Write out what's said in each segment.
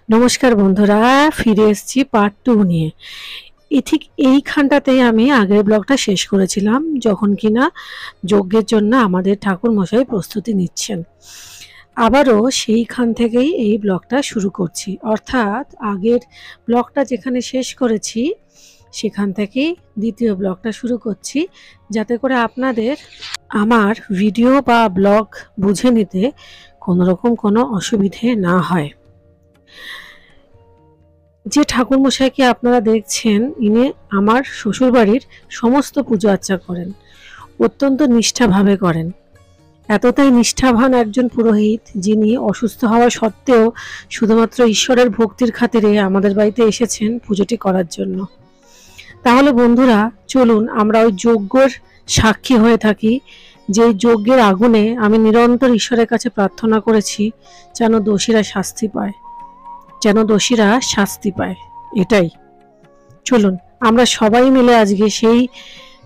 নমস্কার বন্ধুরা, ফিরে এসেছি পার্ট 2 নিয়ে। ঠিক এইখানটাতেই আমি আগের ব্লগটা শেষ করেছিলাম, যখন কিনা যজ্ঞের জন্য আমাদের ঠাকুর মশাই প্রস্তুতি নিচ্ছেন। আবারও সেইখান থেকেই এই ব্লগটা শুরু করছি, অর্থাৎ আগের ব্লগটা যেখানে শেষ করেছি সেখান থেকেই দ্বিতীয় ব্লগটা শুরু করছি, যাতে করে আপনাদের আমার ভিডিও বা ব্লগ বুঝে নিতে কোনোরকম কোনো অসুবিধে না হয়। যে ঠাকুরমশাইকে আপনারা দেখছেন, ইনি আমার শ্বশুরবাড়ির সমস্ত পুজো আর্চা করেন, অত্যন্ত নিষ্ঠাভাবে করেন। এতটাই নিষ্ঠাবান একজন পুরোহিত, যিনি অসুস্থ হওয়া সত্ত্বেও শুধুমাত্র ঈশ্বরের ভক্তির খাতিরে আমাদের বাড়িতে এসেছেন পুজোটি করার জন্য। তাহলে বন্ধুরা চলুন আমরা ওই যজ্ঞের সাক্ষী হয়ে থাকি, যে যজ্ঞের আগুনে আমি নিরন্তর ঈশ্বরের কাছে প্রার্থনা করেছি যেন দোষীরা শাস্তি পায়। এটাই, চলুন আমরা সবাই মিলে আজকে সেই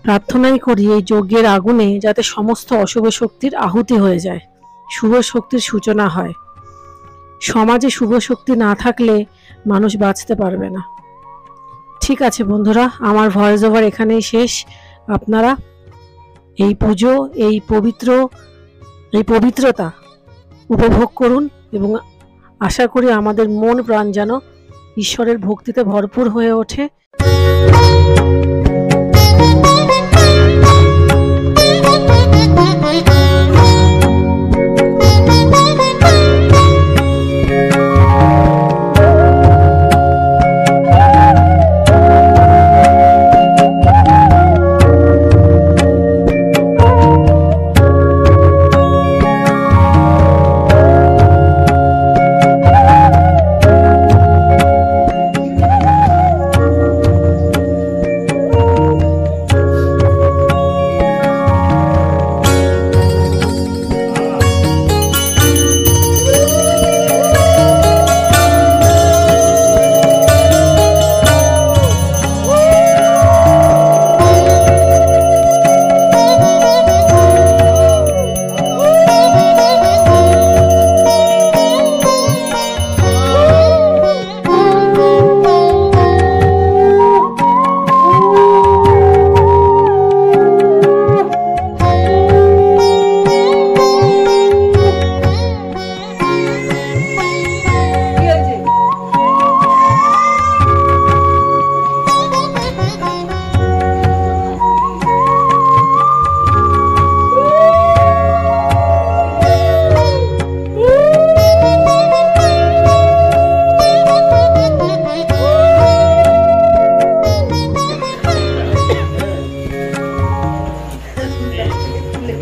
প্রার্থনাই করি, এই যজ্ঞের আগুনে যাতে সমস্ত অশুভ শক্তির আহুতি হয়ে যায়, শুভ শক্তির সূচনা হয়। সমাজে শুভ শক্তি না থাকলে মানুষ বাঁচতে পারবে না। ঠিক আছে বন্ধুরা, আমার ভয়েস ওভার এখানেই শেষ। আপনারা এই পুজো, এই পবিত্রতা উপভোগ করুন এবং আশা করি আমাদের মন প্রাণ যেন ঈশ্বরের ভক্তিতে ভরপুর হয়ে ওঠে।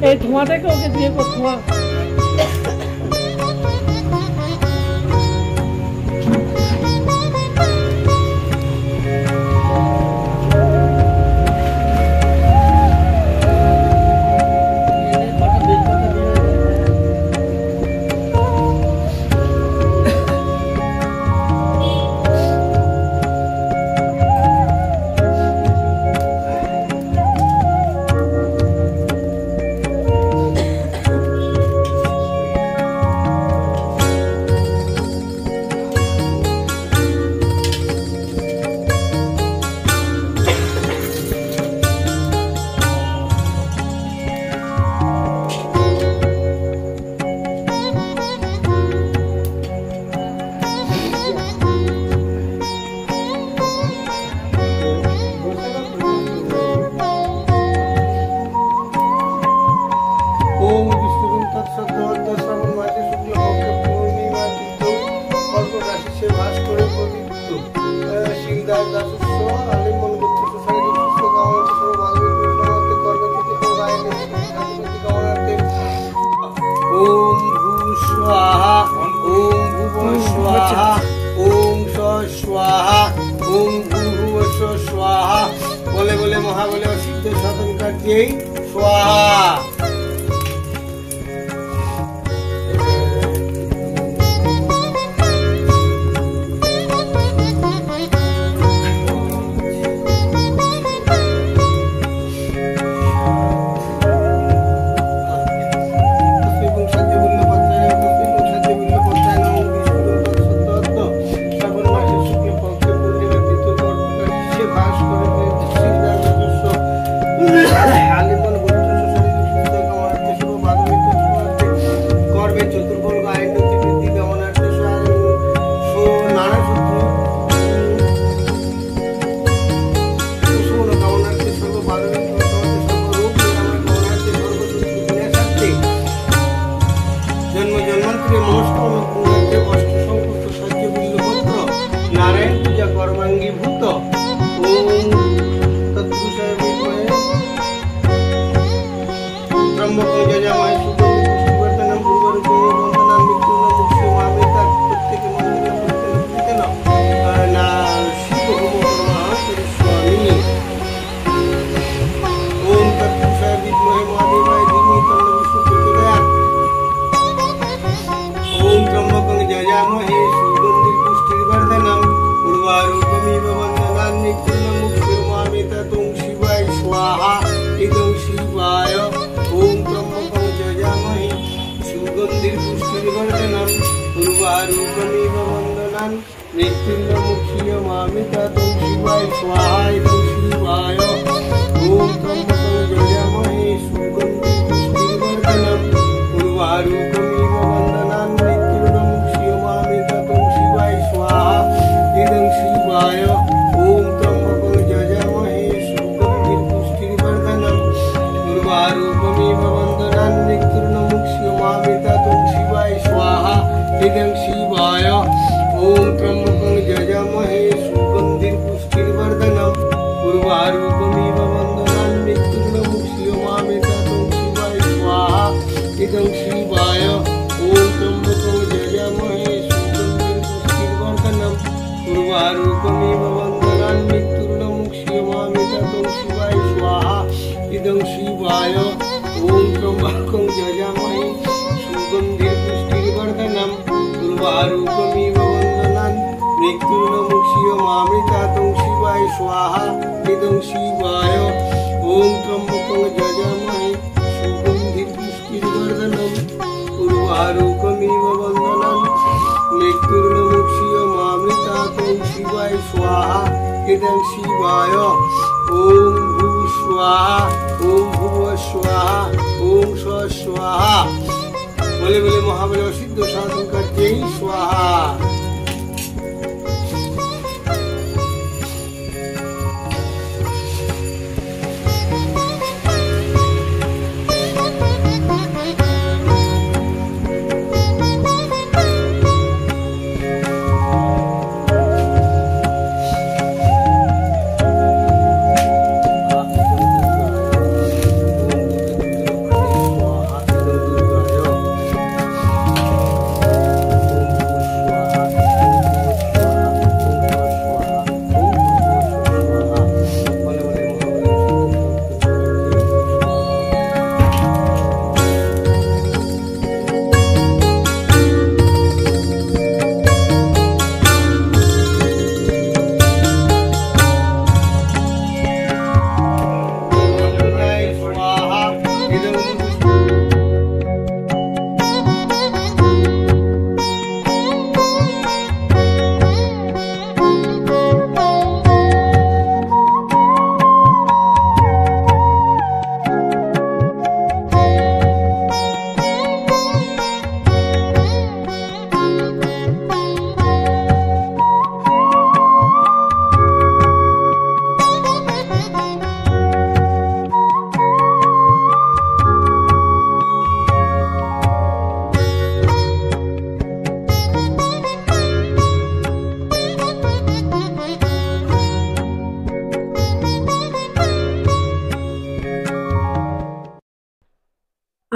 এই ধোঁয়াটাকে ওকে দিয়ে ধোঁয়া बोले बोले महाबले सिद्ध साधन कार्य स्वाहा। रूपमेव वन्दनान् मृत्युर्मुक्षीयमामृतातं शिवाय स्वाहा इदं शिवाय ॐ त्र्यम्बकं यजामहे सुगन्धिपुष्टिवर्धनम् उर्वारुकमेव वन्दनान् मृत्युर्मुक्षीयमामृतातं शिवाय स्वाहा इदं शिवाय ॐ त्र्यम्बकं यजामहे सुगन्धिपुष्टिवर्धनम् उर्वारुकमेव वन्दनान् मृत्युर्मुक्षीयमामृतातं शिवाय स्वाहा इदं शिवाय ॐ त्र्यम्बकं यजामहे सुगन्धिपुष्टिवर्धनम् उर्वारुकमेव वन्दनान् मृत्युर्मुक्षीयमामृतातं शिवाय स्वाहा इदं शिवाय ॐ त्र्यम्बकं यजामहे सुगन्धिपुष्टिवर्धनम् उर्वारुकमेव वन्दनान् मृत्युर्मुक्षीयमामृतातं शिवाय स्वाहा इदं शिवाय ॐ त्र्यम्बकं यजामहे सुगन्धिपुष्टिवर्धनम् उर्वारुकमेव वन्दनान् मृत्युर्मुक्षीयमामृतातं शिवाय स्वाहा इदं शिवाय ॐ त्र्यम्बकं यजामहे सुगन्धिपुष्टिवर्धनम् उर्वारुकमेव वन्दनान् मृत्युर्मुक्षीयमामृतातं शिवाय स्वाहा इदं शिवाय ॐ भूः स्वाहा ॐ भुवः स्वाहा ॐ स्वः स्वाहा। बोले बोले महाबले सिद्ध साधन करते स्वाहा।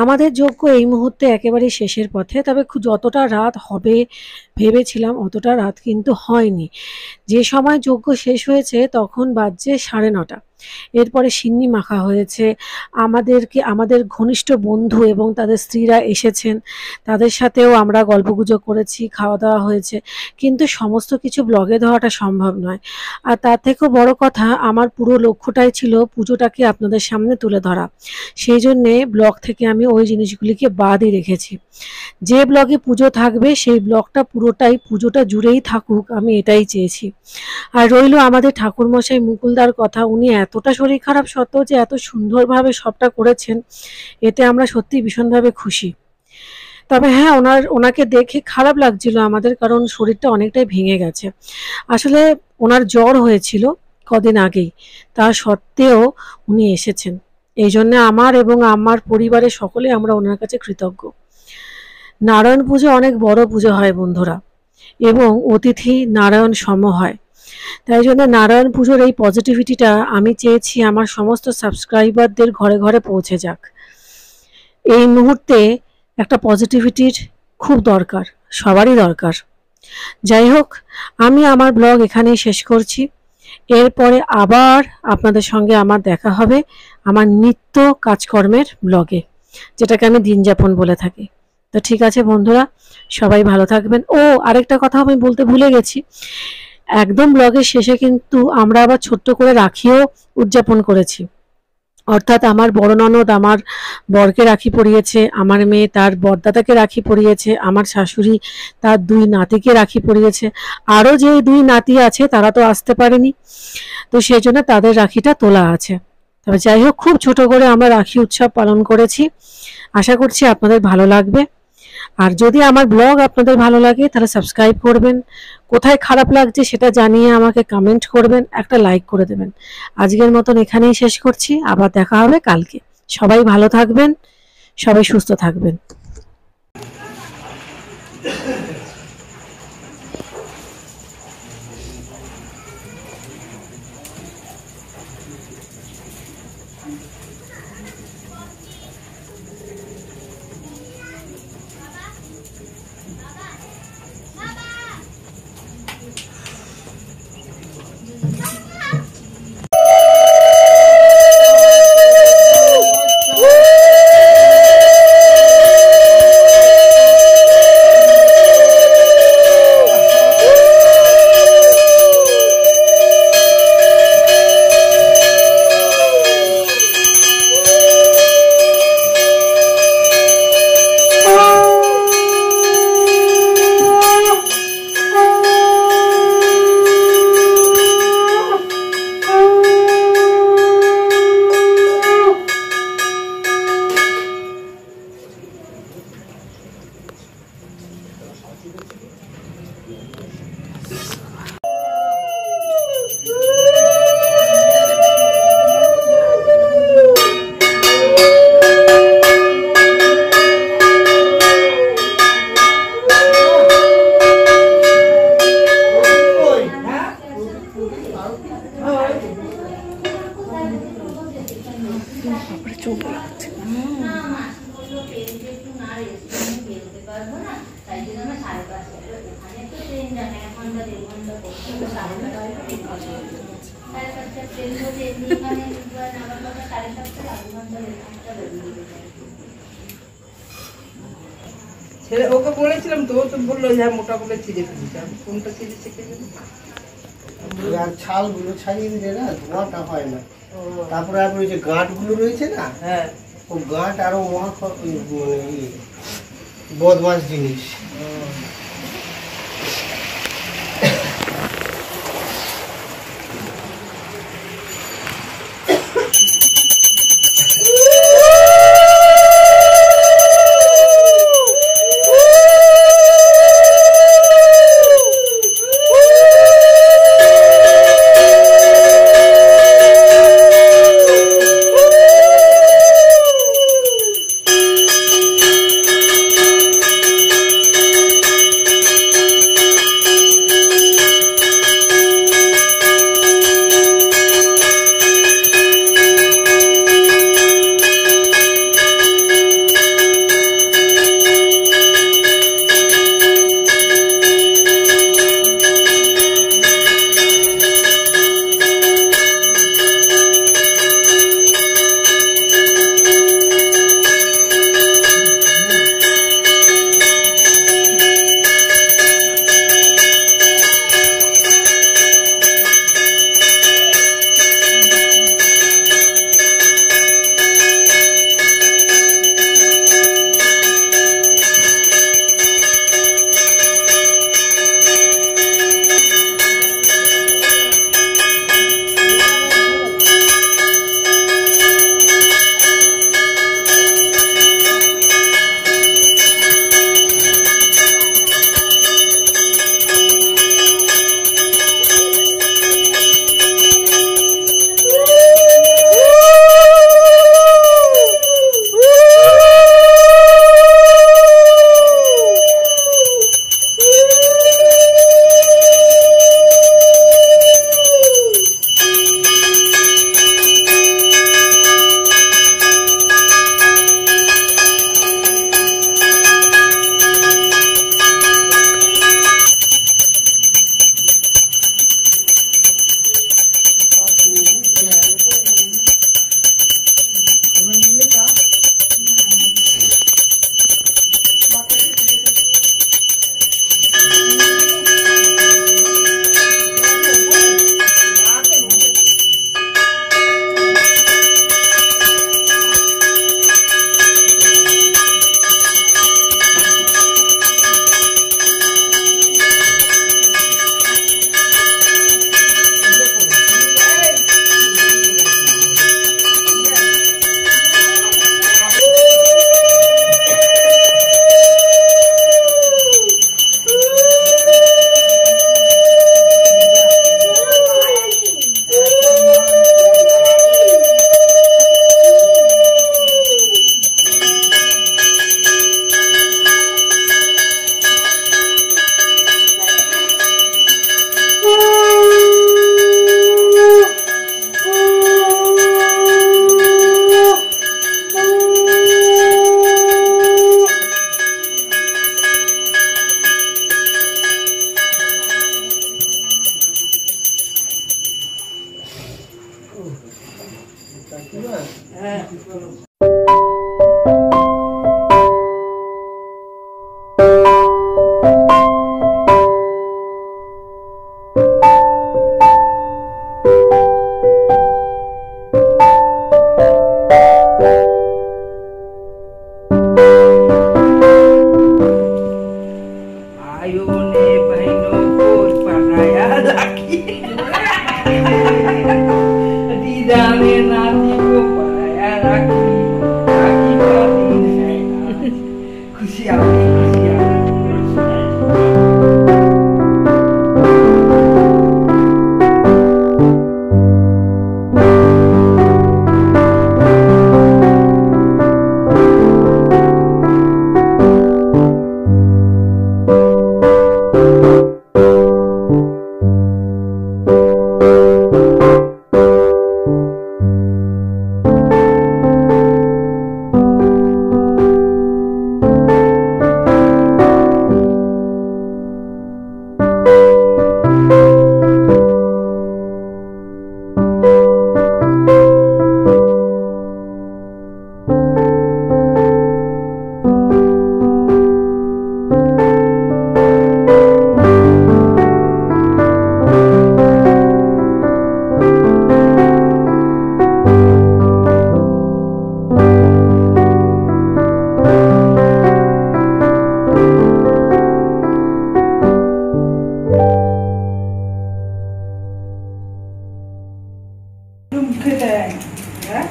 আমাদের যজ্ঞ এই মুহূর্তে একেবারে শেষের পথে, তবে যতটা রাত হবে ভেবেছিলাম অতটা রাত কিন্তু হয়নি। যে সময় যজ্ঞ শেষ হয়েছে তখন বাজছে 9:30। এরপরে সিন্নি মাখা হয়েছে, আমাদের ঘনিষ্ঠ বন্ধু এবং তাদের স্ত্রীরা এসেছেন, তাদের সাথেও আমরা গল্পগুজব করেছি, খাওয়া দাওয়া হয়েছে, কিন্তু সমস্ত কিছু ব্লগে দেওয়াটা সম্ভব নয়। আর তার থেকেও বড় কথা, আমার পুরো লক্ষ্যটাই ছিল পুজোটাকে আপনাদের সামনে তুলে ধরা। সেই জন্যে ব্লগ থেকে আমি ওই জিনিসগুলিকে বাদই রেখেছি। যে ব্লগে পুজো থাকবে সেই ব্লগটা পুরোটাই পুজোটা জুড়েই থাকুক, আমি এটাই চেয়েছি। আর রইল আমাদের ঠাকুরমশাই মুকুলদার কথা, উনি এতটা শরীর খারাপ সত্ত্বেও যে এত সুন্দরভাবে সবটা করেছেন, এতে আমরা সত্যি ভীষণভাবে খুশি। তবে হ্যাঁ, ওনাকে দেখে খারাপ লাগছিল আমাদের, কারণ শরীরটা অনেকটাই ভেঙে গেছে। আসলে ওনার জ্বর হয়েছিল কদিন আগেই, তা সত্ত্বেও উনি এসেছেন। এই জন্য আমার এবং আমার পরিবারের সকলে আমরা ওনার কাছে কৃতজ্ঞ। নারায়ণ পুজো অনেক বড় পুজো হয় বন্ধুরা, এবং অতিথি নারায়ণ সম হয়। তাই জন্য নারায়ণ পুজোর এই পজিটিভিটিটা আমি চেয়েছি আমার সমস্ত সাবস্ক্রাইবারদের ঘরে ঘরে পৌঁছে যাক। এই মুহূর্তে একটা পজিটিভিটির খুব দরকার, সবারই দরকার। যাই হোক, আমি আমার ব্লগ এখানেই শেষ করছি। এরপরে আবার আপনাদের সঙ্গে আমার দেখা হবে আমার নিত্য কাজকর্মের ব্লগে, যেটাকে আমি দিন যাপন বলে থাকি। তো ঠিক আছে বন্ধুরা, সবাই ভালো থাকবেন। ও আরেকটা কথা আমি বলতে ভুলে গেছি, একদম ব্লগের শেষে কিন্তু আমরা আবার ছোট্ট করে রাখিও উদযাপন করেছি। অর্থাৎ আমার বড় ননদ আমার বরকে রাখি পরিয়েছে, আমার মেয়ে তার বরদাদাকে রাখি পরিয়েছে, আমার শাশুড়ি তার 2 নাতিকে রাখি পরিয়েছে। আরও যে 2 নাতি আছে তারা তো আসতে পারেনি, তো সেই জন্য তাদের রাখিটা তোলা আছে। তবে যাই হোক, খুব ছোট করে আমরা রাখি উৎসব পালন করেছি। আশা করছি আপনাদের ভালো লাগবে। আর যদি আমার ব্লগ আপনাদের ভালো লাগে তাহলে সাবস্ক্রাইব করবেন, কোথায় খারাপ লাগছে সেটা জানিয়ে আমাকে কমেন্ট করবেন, একটা লাইক করে দেবেন। আজকের মতন এখানেই শেষ করছি, আবার দেখা হবে কালকে। সবাই ভালো থাকবেন, সবাই সুস্থ থাকবেন। ছেলে ওকে বলেছিলাম তো, ও তো বললো যে মোটা করে ছিঁড়ে ফেলেছি। আমি কোনটা ছিঁড়ে শিখে দেবো, আর ছালগুলো ছাড়িয়ে দিলে না ধোঁয়াটা হয় না। তারপরে আর ওই যে গাঁটগুলো রয়েছে না, হ্যাঁ ও গাঁট আরো বদমাস জিনিস।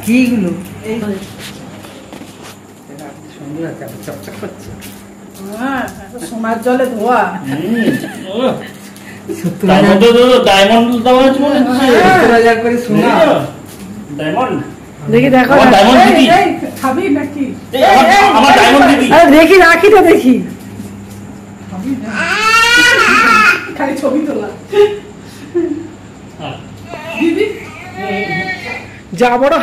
কিগুলো এই সুন্দর আছে, চকচক করছে। সোনার জলে ধোয়া। ডায়মন্ড দেওয়া আছে মনে হচ্ছে। 70,000 করে সোনা। ডায়মন্ড দেখি দেখো আমার ডায়মন্ড দিদি। এই, খাবি নাকি? আমার ডায়মন্ড দিদি। আরে দেখি রাখি তো দেখি খাবি না? খালি ছবি তোলা দিদি যা বড়